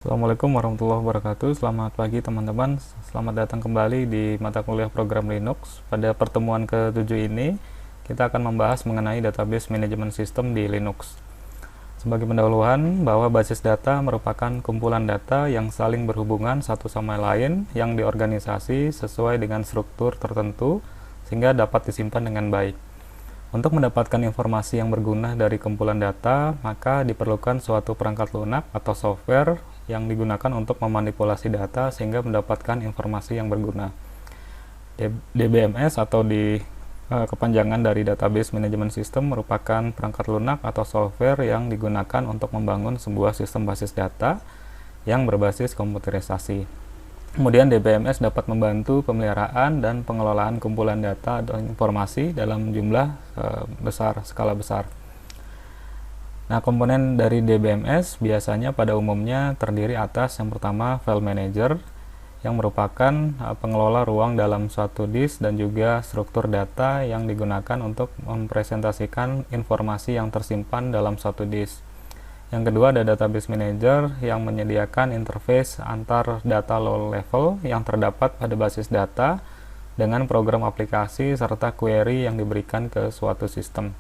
Assalamualaikum warahmatullahi wabarakatuh. Selamat pagi teman-teman. Selamat datang kembali di mata kuliah program Linux. Pada pertemuan ke-7 ini, kita akan membahas mengenai database manajemen sistem di Linux. Sebagai pendahuluan, bahwa basis data merupakan kumpulan data yang saling berhubungan satu sama lain yang diorganisasi sesuai dengan struktur tertentu sehingga dapat disimpan dengan baik. Untuk mendapatkan informasi yang berguna dari kumpulan data, maka diperlukan suatu perangkat lunak atau software yang digunakan untuk memanipulasi data sehingga mendapatkan informasi yang berguna. DBMS atau kepanjangan dari Database Management System merupakan perangkat lunak atau software yang digunakan untuk membangun sebuah sistem basis data yang berbasis komputerisasi. Kemudian DBMS dapat membantu pemeliharaan dan pengelolaan kumpulan data dan informasi dalam jumlah skala besar. Nah, komponen dari DBMS biasanya pada umumnya terdiri atas yang pertama file manager yang merupakan pengelola ruang dalam suatu disk dan juga struktur data yang digunakan untuk mempresentasikan informasi yang tersimpan dalam suatu disk. Yang kedua ada database manager yang menyediakan interface antar data low level yang terdapat pada basis data dengan program aplikasi serta query yang diberikan ke suatu sistem.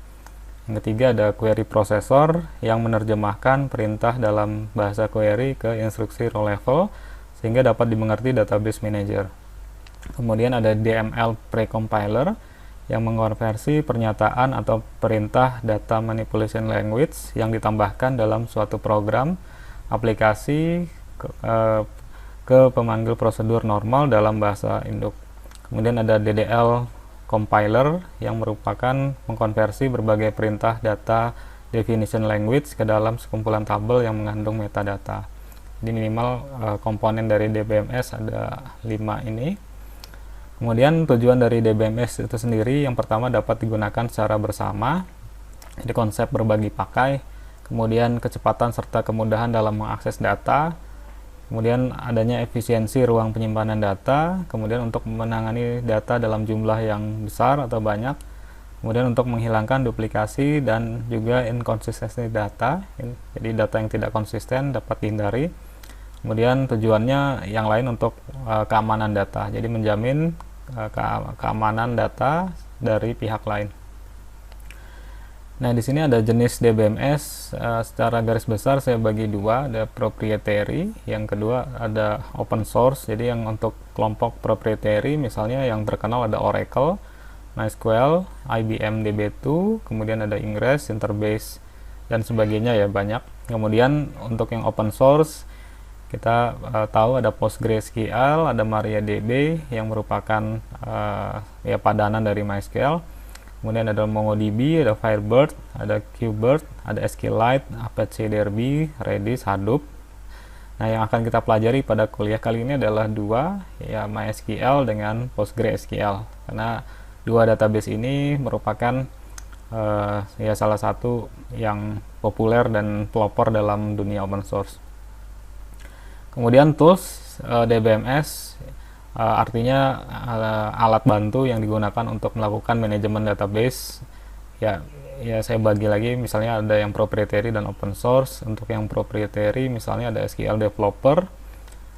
Yang ketiga ada query processor yang menerjemahkan perintah dalam bahasa query ke instruksi row level sehingga dapat dimengerti database manager. Kemudian ada DML precompiler yang mengonversi pernyataan atau perintah data manipulation language yang ditambahkan dalam suatu program aplikasi ke pemanggil prosedur normal dalam bahasa induk. Kemudian ada DDL compiler yang merupakan mengkonversi berbagai perintah data definition language ke dalam sekumpulan tabel yang mengandung metadata. Jadi minimal komponen dari DBMS ada 5 ini. Kemudian tujuan dari DBMS itu sendiri yang pertama dapat digunakan secara bersama, jadi konsep berbagi pakai, kemudian kecepatan serta kemudahan dalam mengakses data, kemudian adanya efisiensi ruang penyimpanan data, kemudian untuk menangani data dalam jumlah yang besar atau banyak, kemudian untuk menghilangkan duplikasi dan juga inkonsistensi data, jadi data yang tidak konsisten dapat dihindari. Kemudian tujuannya yang lain untuk keamanan data, jadi menjamin keamanan data dari pihak lain. Nah, di sini ada jenis DBMS secara garis besar saya bagi dua, ada proprietary, yang kedua ada open source. Jadi yang untuk kelompok proprietary misalnya yang terkenal ada Oracle, MySQL, IBM DB2, kemudian ada Ingress, Interbase dan sebagainya ya, banyak. Kemudian untuk yang open source kita tahu ada PostgreSQL, ada MariaDB yang merupakan padanan dari MySQL. Kemudian ada MongoDB, ada Firebird, ada KubeBird, ada SQLite, Apache Derby, Redis, Hadoop. Nah, yang akan kita pelajari pada kuliah kali ini adalah dua, ya MySQL dengan PostgreSQL. Karena dua database ini merupakan salah satu yang populer dan pelopor dalam dunia open source. Kemudian tools DBMS artinya alat bantu yang digunakan untuk melakukan manajemen database. Ya saya bagi lagi, misalnya ada yang proprietary dan open source. Untuk yang proprietary misalnya ada SQL Developer,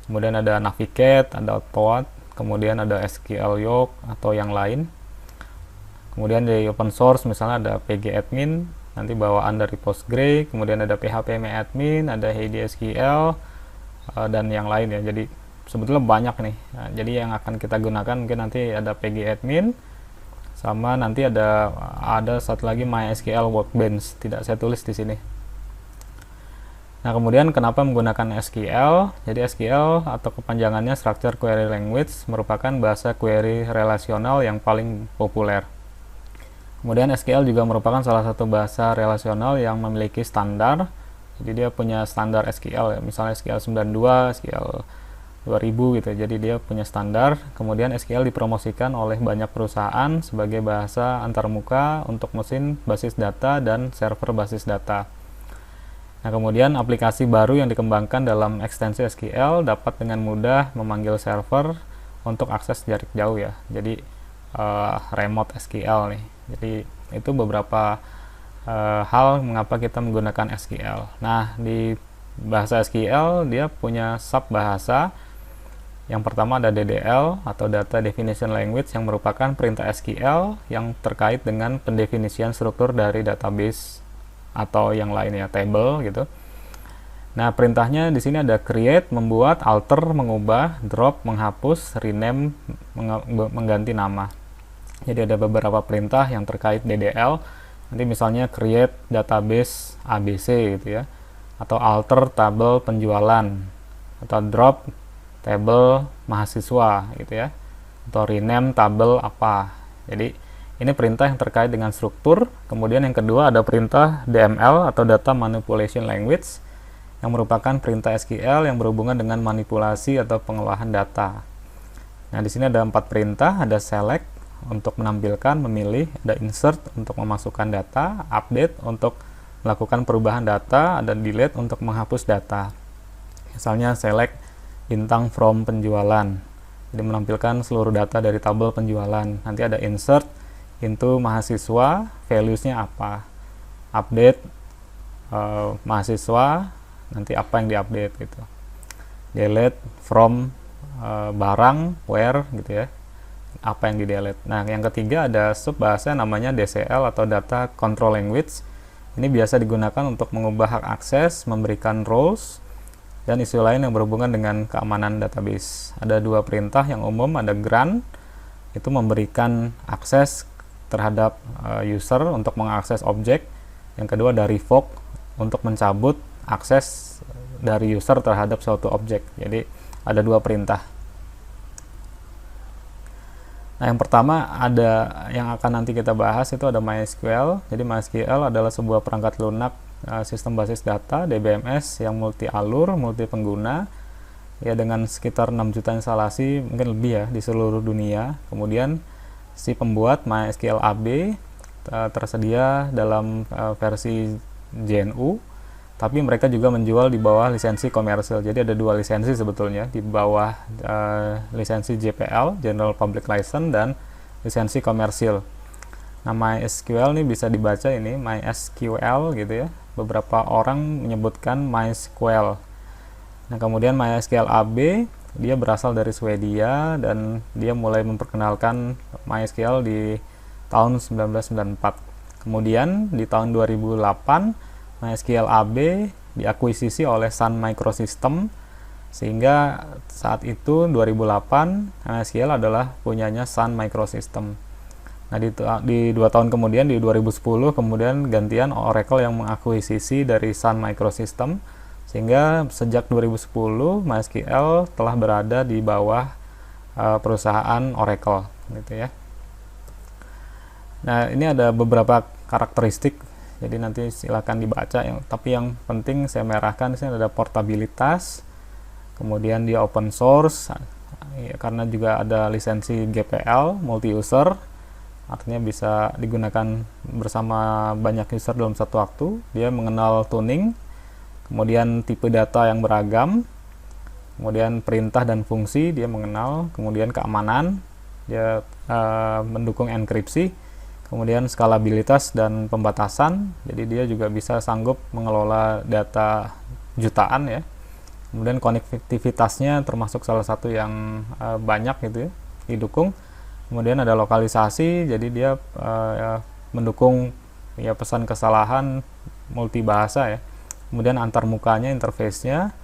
kemudian ada Navigate, ada Toad, kemudian ada SQL Yoke atau yang lain. Kemudian di open source misalnya ada pgadmin, nanti bawaan dari Postgre, kemudian ada phpMyAdmin, ada HeidiSQL, dan yang lain ya. Jadi sebetulnya banyak nih. Nah, jadi yang akan kita gunakan mungkin nanti ada pgadmin, sama nanti ada satu lagi MySQL Workbench, tidak saya tulis di sini. Nah, kemudian kenapa menggunakan SQL? Jadi SQL atau kepanjangannya Structured Query Language merupakan bahasa query relasional yang paling populer. Kemudian SQL juga merupakan salah satu bahasa relasional yang memiliki standar. Jadi dia punya standar SQL ya, misalnya SQL 92, SQL 2000 gitu. Jadi dia punya standar. Kemudian SQL dipromosikan oleh banyak perusahaan sebagai bahasa antarmuka untuk mesin basis data dan server basis data. Nah, kemudian aplikasi baru yang dikembangkan dalam ekstensi SQL dapat dengan mudah memanggil server untuk akses jarak jauh ya. Jadi remote SQL nih. Jadi itu beberapa hal mengapa kita menggunakan SQL. Nah, di bahasa SQL dia punya sub bahasa. Yang pertama ada DDL atau Data Definition Language yang merupakan perintah SQL yang terkait dengan pendefinisian struktur dari database atau yang lainnya, table gitu. Nah, perintahnya di sini ada create, membuat, alter, mengubah, drop, menghapus, rename, mengganti nama. Jadi ada beberapa perintah yang terkait DDL. Nanti misalnya create database ABC gitu ya, atau alter table penjualan, atau drop table mahasiswa gitu ya, atau rename table apa. Jadi ini perintah yang terkait dengan struktur. Kemudian yang kedua ada perintah DML atau Data Manipulation Language yang merupakan perintah SQL yang berhubungan dengan manipulasi atau pengolahan data. Nah, di sini ada 4 perintah, ada select untuk menampilkan, memilih, ada insert untuk memasukkan data, update untuk melakukan perubahan data, ada delete untuk menghapus data. Misalnya select bintang from penjualan, jadi menampilkan seluruh data dari tabel penjualan. Nanti ada insert into mahasiswa, values-nya apa, update mahasiswa, nanti apa yang diupdate gitu, delete from barang, where gitu ya, apa yang di delete. Nah, yang ketiga ada sub bahasa namanya DCL atau Data Control Language. Ini biasa digunakan untuk mengubah hak akses, memberikan roles, dan isu lain yang berhubungan dengan keamanan database. Ada 2 perintah yang umum, ada grant, itu memberikan akses terhadap user untuk mengakses objek. Yang kedua ada revoke, untuk mencabut akses dari user terhadap suatu objek. Jadi ada 2 perintah. Nah, yang pertama ada yang akan nanti kita bahas itu ada MySQL. Jadi MySQL adalah sebuah perangkat lunak sistem basis data DBMS yang multi alur, multi pengguna ya, dengan sekitar 6 juta instalasi, mungkin lebih ya, di seluruh dunia. Kemudian si pembuat MySQL AB tersedia dalam versi GNU, tapi mereka juga menjual di bawah lisensi komersil. Jadi ada 2 lisensi sebetulnya, di bawah lisensi JPL, General Public License, dan lisensi komersil. Nah, MySQL ini bisa dibaca ini MySQL gitu ya. Beberapa orang menyebutkan MySQL. Nah, kemudian MySQL AB dia berasal dari Swedia dan dia mulai memperkenalkan MySQL di tahun 1994. Kemudian di tahun 2008 MySQL AB diakuisisi oleh Sun Microsystem, sehingga saat itu 2008 MySQL adalah punyanya Sun Microsystem. Nah, di 2 tahun kemudian di 2010 kemudian gantian Oracle yang mengakuisisi dari Sun Microsystem, sehingga sejak 2010 MySQL telah berada di bawah perusahaan Oracle gitu ya. Nah, ini ada beberapa karakteristik, jadi nanti silakan dibaca. Tapi yang penting saya merahkan di sini ada portabilitas, kemudian dia open source ya, karena juga ada lisensi GPL multi user, artinya bisa digunakan bersama banyak user dalam satu waktu. Dia mengenal tuning, kemudian tipe data yang beragam, kemudian perintah dan fungsi dia mengenal, kemudian keamanan, dia mendukung enkripsi, kemudian skalabilitas dan pembatasan, jadi dia juga bisa sanggup mengelola data jutaan ya. Kemudian konektivitasnya termasuk salah satu yang banyak gitu ya, didukung. Kemudian ada lokalisasi, jadi dia mendukung ya pesan kesalahan multibahasa ya. Kemudian antar mukanya, interface-nya,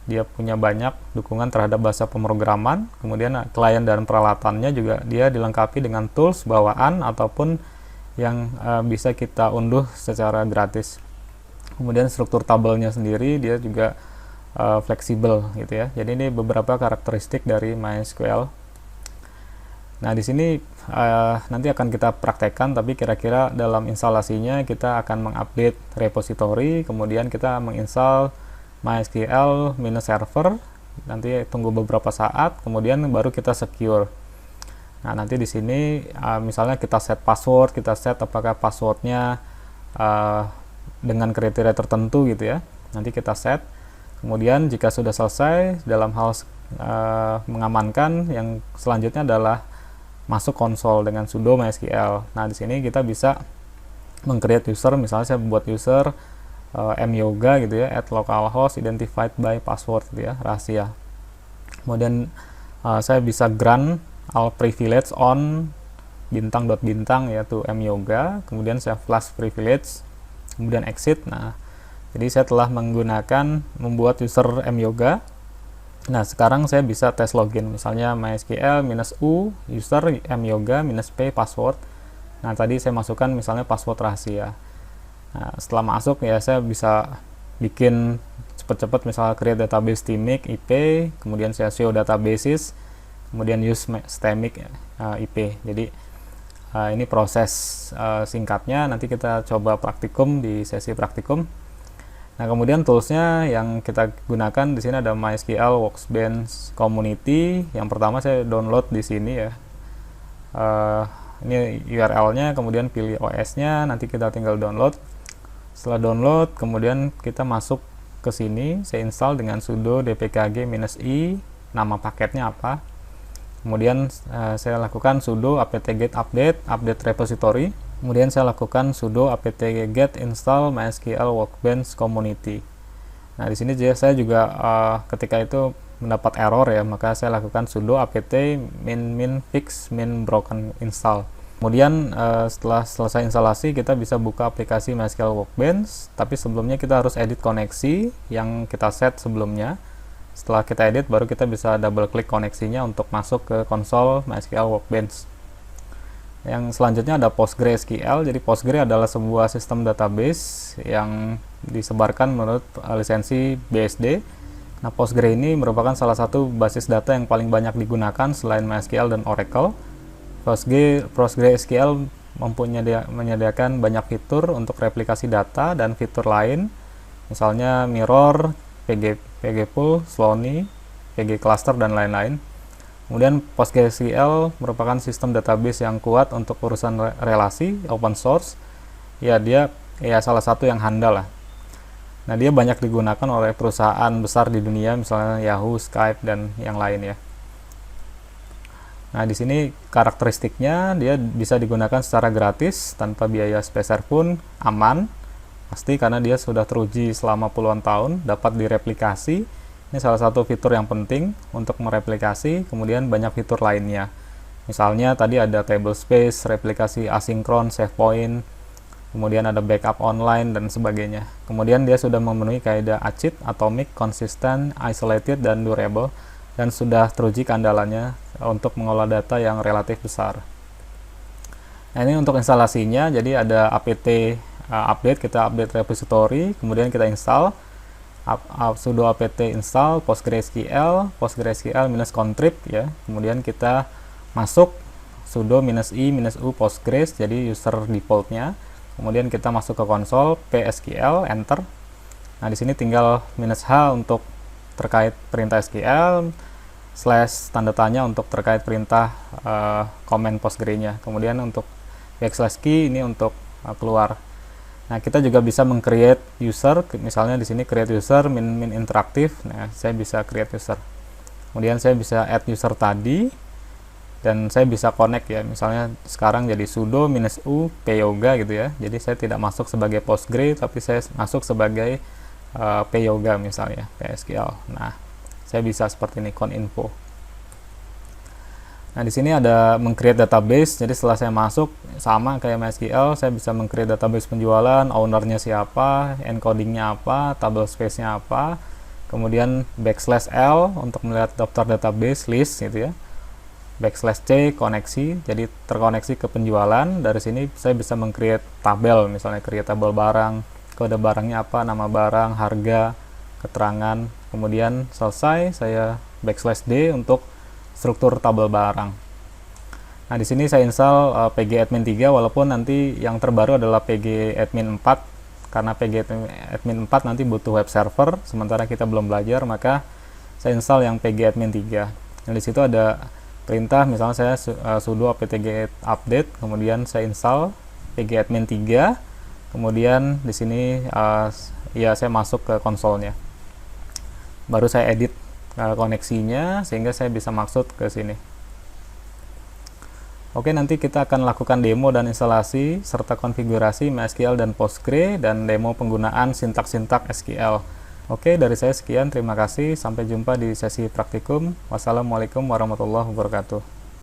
dia punya banyak dukungan terhadap bahasa pemrograman. Kemudian klien dan peralatannya juga dia dilengkapi dengan tools bawaan ataupun yang bisa kita unduh secara gratis. Kemudian struktur tabelnya sendiri dia juga fleksibel gitu ya. Jadi ini beberapa karakteristik dari MySQL. Nah, di sini nanti akan kita praktekkan, tapi kira-kira dalam instalasinya kita akan mengupdate repository, kemudian kita menginstal MySQL minus server, nanti tunggu beberapa saat, kemudian baru kita secure. Nah, nanti di sini misalnya kita set password, kita set apakah passwordnya dengan kriteria tertentu gitu ya. Nanti kita set. Kemudian jika sudah selesai dalam hal mengamankan, yang selanjutnya adalah masuk konsol dengan sudo MySQL. Nah, di sini kita bisa meng-create user, misalnya saya buat user myoga gitu ya, at localhost identified by password gitu ya, rahasia. Kemudian saya bisa grant all privilege on bintang dot bintang yaitu myoga, kemudian saya flash privilege, kemudian exit. Nah, jadi saya telah membuat user myoga. Nah, sekarang saya bisa tes login, misalnya mysql -u user myoga -p password. Nah, tadi saya masukkan misalnya password rahasia. Nah, setelah masuk ya saya bisa bikin cepat-cepat, misalnya create database tmix IP, kemudian saya show databases, kemudian use stemic IP. Jadi ini proses singkatnya, nanti kita coba praktikum di sesi praktikum. Nah, kemudian toolsnya yang kita gunakan di sini ada MySQL Workbench Community. Yang pertama saya download di sini ya. Ini URL-nya, kemudian pilih OS-nya, nanti kita tinggal download. Setelah download, kemudian kita masuk ke sini, saya install dengan sudo dpkg-i, nama paketnya apa. Kemudian saya lakukan sudo apt-get update repository. Kemudian saya lakukan sudo apt-get install MySQL Workbench Community. Nah, di sini saya juga ketika itu mendapat error ya, maka saya lakukan sudo apt min fix min broken install. Kemudian setelah selesai instalasi, kita bisa buka aplikasi MySQL Workbench, tapi sebelumnya kita harus edit koneksi yang kita set sebelumnya. Setelah kita edit, baru kita bisa double klik koneksinya untuk masuk ke konsol MySQL Workbench. Yang selanjutnya ada PostgreSQL. Jadi Postgre adalah sebuah sistem database yang disebarkan menurut lisensi BSD. Nah, Postgre ini merupakan salah satu basis data yang paling banyak digunakan selain MySQL dan Oracle. PostgreSQL menyediakan banyak fitur untuk replikasi data dan fitur lain, misalnya mirror, PG pool, Slowney, PG cluster, dan lain-lain. Kemudian PostgreSQL merupakan sistem database yang kuat untuk urusan relasi, open source. Ya, dia salah satu yang handal lah. Nah, dia banyak digunakan oleh perusahaan besar di dunia, misalnya Yahoo, Skype, dan yang lain ya. Nah, di sini karakteristiknya dia bisa digunakan secara gratis tanpa biaya spesial pun, aman. Pasti karena dia sudah teruji selama puluhan tahun, dapat direplikasi. Ini salah satu fitur yang penting untuk mereplikasi, kemudian banyak fitur lainnya. Misalnya tadi ada table space, replikasi asinkron, save point, kemudian ada backup online, dan sebagainya. Kemudian dia sudah memenuhi kaidah ACID, atomic, consistent, isolated, dan durable, dan sudah teruji keandalannya untuk mengolah data yang relatif besar. Nah, ini untuk instalasinya, jadi ada apt update, kita update repository, kemudian kita install sudo apt install PostgreSQL -contrib ya, kemudian kita masuk sudo -i-u postgres, jadi user defaultnya, kemudian kita masuk ke konsol psql, enter. Nah, di sini tinggal -h untuk terkait perintah SQL, / tanda tanya untuk terkait perintah komen Postgre-nya, kemudian untuk \key ini untuk keluar. Nah, kita juga bisa meng-create user, misalnya di sini create user min interaktif. Nah, saya bisa create user. Kemudian saya bisa add user tadi, dan saya bisa connect ya, misalnya sekarang jadi sudo -u pyoga gitu ya. Jadi saya tidak masuk sebagai Postgre, tapi saya masuk sebagai pyoga misalnya, PSQL. Nah, saya bisa seperti ini, coninfo. Nah, di sini ada meng-create database. Jadi setelah saya masuk, sama kayak MySQL, saya bisa meng-create database penjualan, ownernya siapa, encodingnya apa, table space-nya apa, kemudian \l untuk melihat daftar database list gitu ya, \c koneksi, jadi terkoneksi ke penjualan. Dari sini saya bisa meng-create tabel, misalnya create tabel barang, kode barangnya apa, nama barang, harga, keterangan. Kemudian selesai, saya \d untuk struktur tabel barang. Nah, di sini saya install pgadmin 3, walaupun nanti yang terbaru adalah pgadmin 4, karena pgadmin 4 nanti butuh web server, sementara kita belum belajar, maka saya install yang pgadmin 3. Nah, di situ ada perintah, misalnya saya sudo apt-get update, kemudian saya install pgadmin 3, kemudian di sini ya saya masuk ke konsolnya. Baru saya edit koneksinya sehingga saya bisa masuk ke sini. Oke, nanti kita akan lakukan demo dan instalasi serta konfigurasi MySQL dan Postgre dan demo penggunaan sintaks-sintaks SQL. Oke, dari saya sekian, terima kasih, sampai jumpa di sesi praktikum. Wassalamualaikum warahmatullahi wabarakatuh.